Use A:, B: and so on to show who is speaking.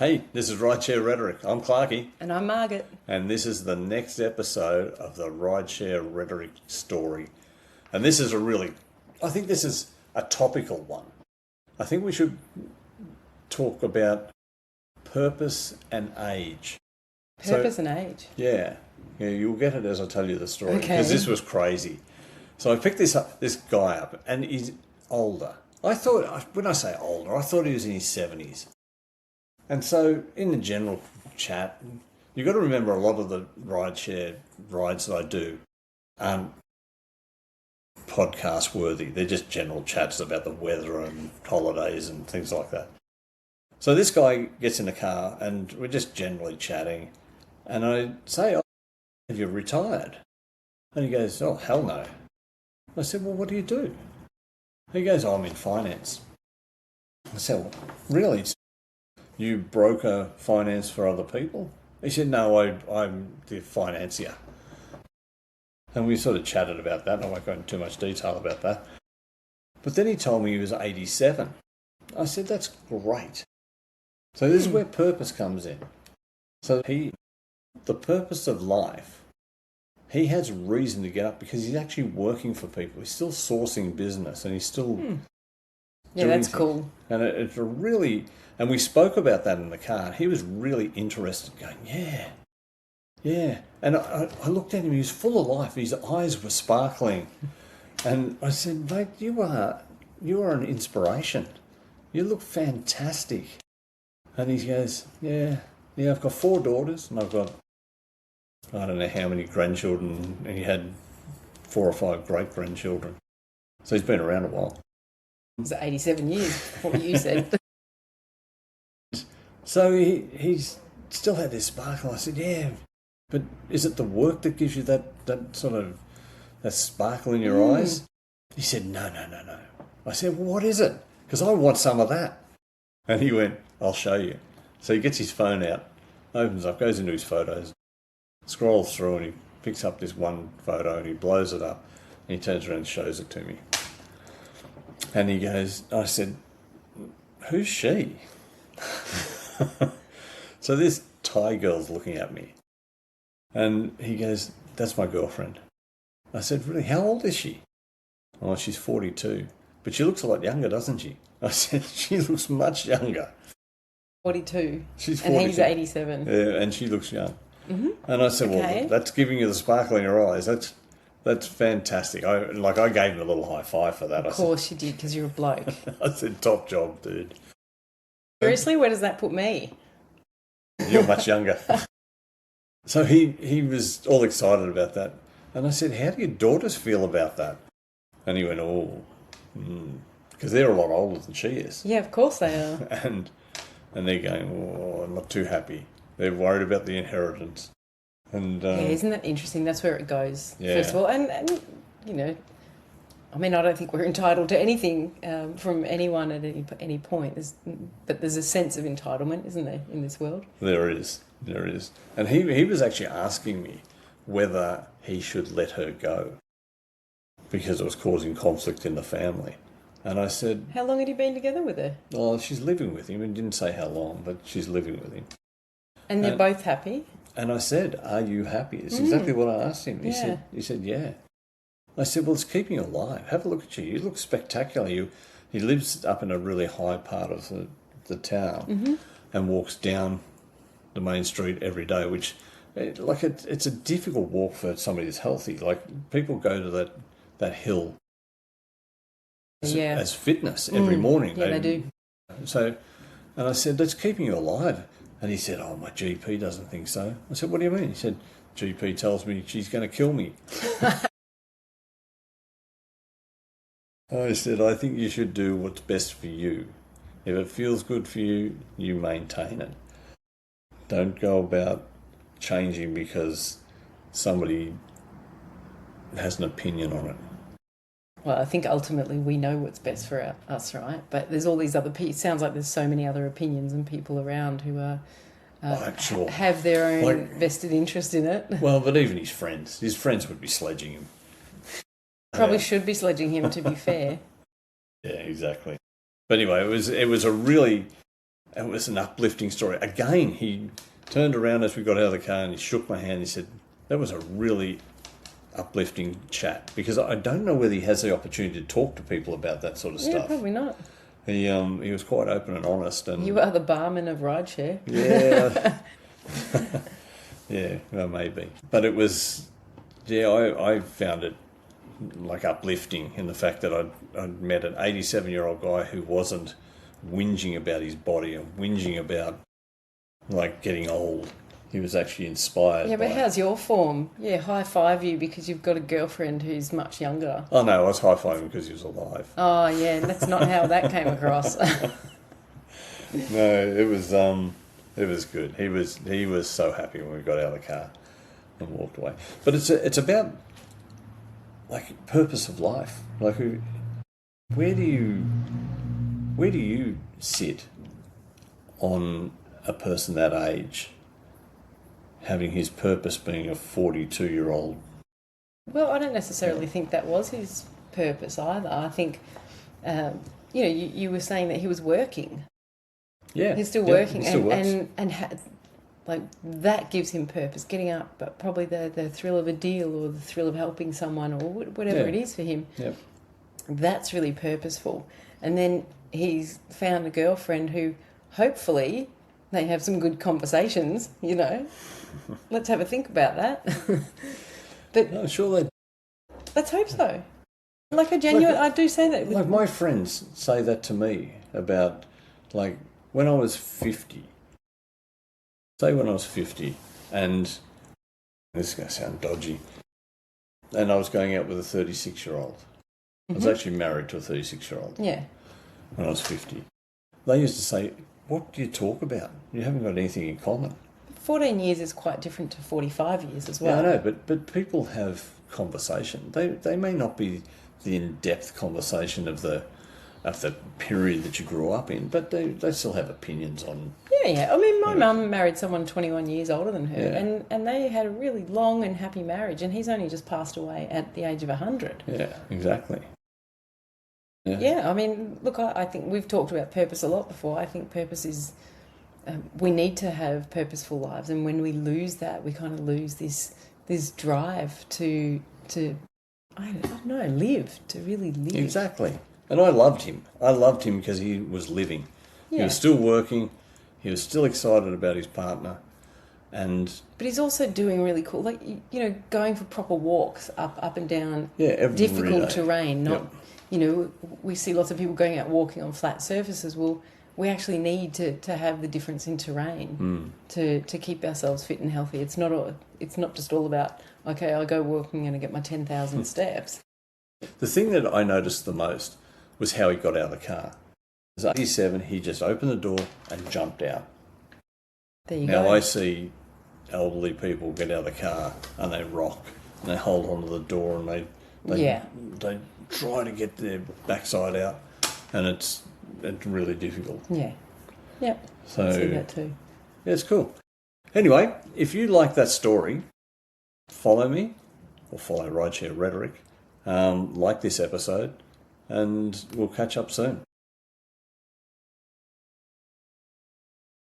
A: Hey, this is RIDESHARE Rhetoric. I'm Clarky.
B: And I'm Margaret.
A: And this is the next episode of the RIDESHARE Rhetoric story. And this is I think this is a topical one. I think we should talk about purpose and age.
B: Purpose and age?
A: Yeah, you'll get it as I tell you the story.
B: Okay.
A: Because this was crazy. So I picked this guy up, and he's older. When I say older, I thought he was in his 70s. And so, in the general chat, you've got to remember a lot of the rideshare rides that I do aren't podcast worthy. They're just general chats about the weather and holidays and things like that. So this guy gets in the car and we're just generally chatting. And I say, "Oh, have you retired?" And he goes, "Oh, hell no." I said, "Well, what do you do?" He goes, "Oh, I'm in finance." I said, "Well, really? You broker finance for other people?" He said, "No, I'm the financier." And we sort of chatted about that. I won't go into too much detail about that. But then he told me he was 87. I said, "That's great." So this is where purpose comes in. So the purpose of life, he has reason to get up because he's actually working for people. He's still sourcing business and he's still...
B: Yeah, that's cool.
A: And it's a really... And we spoke about that in the car. He was really interested, going, yeah. And I looked at him, he was full of life. His eyes were sparkling. And I said, "Mate, you are an inspiration. You look fantastic." And he goes, yeah, I've got 4 daughters and I've got, I don't know how many grandchildren. And he had 4 or 5 great-grandchildren. So he's been around a while.
B: It's 87 years, what you said.
A: So he's still had this sparkle. I said, "Yeah, but is it the work that gives you that sort of that sparkle in your eyes?" He said, No. I said, "Well, what is it? Because I want some of that." And he went, "I'll show you." So he gets his phone out, opens up, goes into his photos, scrolls through, and he picks up this one photo and he blows it up. And he turns around and shows it to me. And he goes, I said, "Who's she?" So this Thai girl's looking at me. And he goes, "That's my girlfriend." I said, "Really? How old is she?" "Oh, she's 42. But she looks a lot younger, doesn't she?" I said, "She looks much younger."
B: 42.
A: She's 42.
B: And he's 87.
A: Yeah, and she looks young.
B: Mm-hmm.
A: And I said,
B: Okay.
A: "Well, that's giving you the sparkle in your eyes. That's fantastic." I gave him a little high five for that.
B: Of course you did, because you're a bloke.
A: I said, "Top job, dude."
B: Seriously, where does that put me?
A: You're much younger. So he was all excited about that. And I said, "How do your daughters feel about that?" And he went, because they're a lot older than she is.
B: Yeah, of course they are.
A: And they're going, "Oh, I'm not too happy." They're worried about the inheritance. And
B: Yeah, isn't that interesting? That's where it goes,
A: Yeah.
B: first of all. And, you know, I mean, I don't think we're entitled to anything from anyone at any point. But there's a sense of entitlement, isn't there, in this world?
A: There is. And he was actually asking me whether he should let her go because it was causing conflict in the family. And I said...
B: How long had you been together with her?
A: "Oh, she's living with him." He didn't say how long, but she's living with him.
B: And they're both happy?
A: And I said, "Are you happy?" It's exactly what I asked him. He said, "Yeah." I said, "Well, it's keeping you alive. Have a look at you. You look spectacular." He lives up in a really high part of the town and walks down the main street every day, which, it's a difficult walk for somebody that's healthy. Like, people go to that hill as fitness every morning.
B: Yeah, they do.
A: So, and I said, "That's keeping you alive." And he said, "Oh, my GP doesn't think so." I said, "What do you mean?" He said, "GP tells me she's going to kill me." I said, "I think you should do what's best for you. If it feels good for you, you maintain it. Don't go about changing because somebody has an opinion on it."
B: Well, I think ultimately we know what's best for us, right? But there's all these other people. It sounds like there's so many other opinions and people around who are have their own vested interest in it.
A: Well, but even his friends would be sledging him.
B: Probably should be sledging him, to be fair.
A: Yeah, exactly. But anyway, it was a really It was an uplifting story. Again, he turned around as we got out of the car and he shook my hand. He said, that was a really uplifting chat, because I don't know whether he has the opportunity to talk to people about that sort of stuff.
B: Yeah, probably not.
A: He was quite open and honest. And
B: you are the barman of RIDESHARE.
A: Yeah. Yeah, well, maybe. But it was, I found it like uplifting in the fact that I'd met an 87-year-old guy who wasn't whinging about his body and whinging about like getting old. He was actually inspired.
B: Yeah, but how's your form? Yeah, high five you because you've got a girlfriend who's much younger.
A: Oh no, I was high fiving because he was alive.
B: Oh yeah, that's not how that came across.
A: No, it was good. He was so happy when we got out of the car and walked away. But it's about like purpose of life. Like where do you sit on a person that age having his purpose being a 42-year-old?
B: Well, I don't necessarily think that was his purpose either. I think, you were saying that he was working.
A: Yeah.
B: He's still working. He still works. Like that gives him purpose, getting up, but probably the thrill of a deal or the thrill of helping someone or whatever it is for him.
A: Yep.
B: That's really purposeful. And then he's found a girlfriend who hopefully they have some good conversations, Let's have a think about that. But
A: no, sure
B: let's hope so. Like a genuine, I do say that.
A: Like my friends say that to me about, like, when I was 50. Say when I was 50, and this is going to sound dodgy, and I was going out with a 36-year-old. I was actually married to a 36-year-old.
B: Yeah.
A: When I was 50. They used to say, what do you talk about? You haven't got anything in common.
B: 14 years is quite different to 45 years as well.
A: Yeah, I know, but people have conversation. They may not be the in-depth conversation of the period that you grew up in, but they still have opinions on...
B: Yeah. I mean, my mum married someone 21 years older than her, and they had a really long and happy marriage, and he's only just passed away at the age of 100.
A: Yeah, exactly.
B: Yeah, I mean, look, I think we've talked about purpose a lot before. I think purpose is... we need to have purposeful lives, and when we lose that, we kind of lose this drive to I don't know, to really live.
A: Exactly. And I loved him. I loved him because he was living. Yeah. He was still working. He was still excited about his partner. But
B: he's also doing really cool, like, going for proper walks up and down
A: day.
B: Difficult terrain. Not, we see lots of people going out walking on flat surfaces. Well, we actually need to have the difference in terrain to keep ourselves fit and healthy. It's not just all about, okay, I'll go walking and I get my 10,000 steps.
A: The thing that I noticed the most was how he got out of the car. He was 87, he just opened the door and jumped out.
B: There you go.
A: Now I see elderly people get out of the car and they rock and they hold onto the door and they try to get their backside out, and it's really difficult.
B: Yeah. Yep.
A: So,
B: I see that too.
A: Yeah, it's cool. Anyway, if you like that story, follow me or follow RIDESHARE Rhetoric, like this episode, and we'll catch up soon.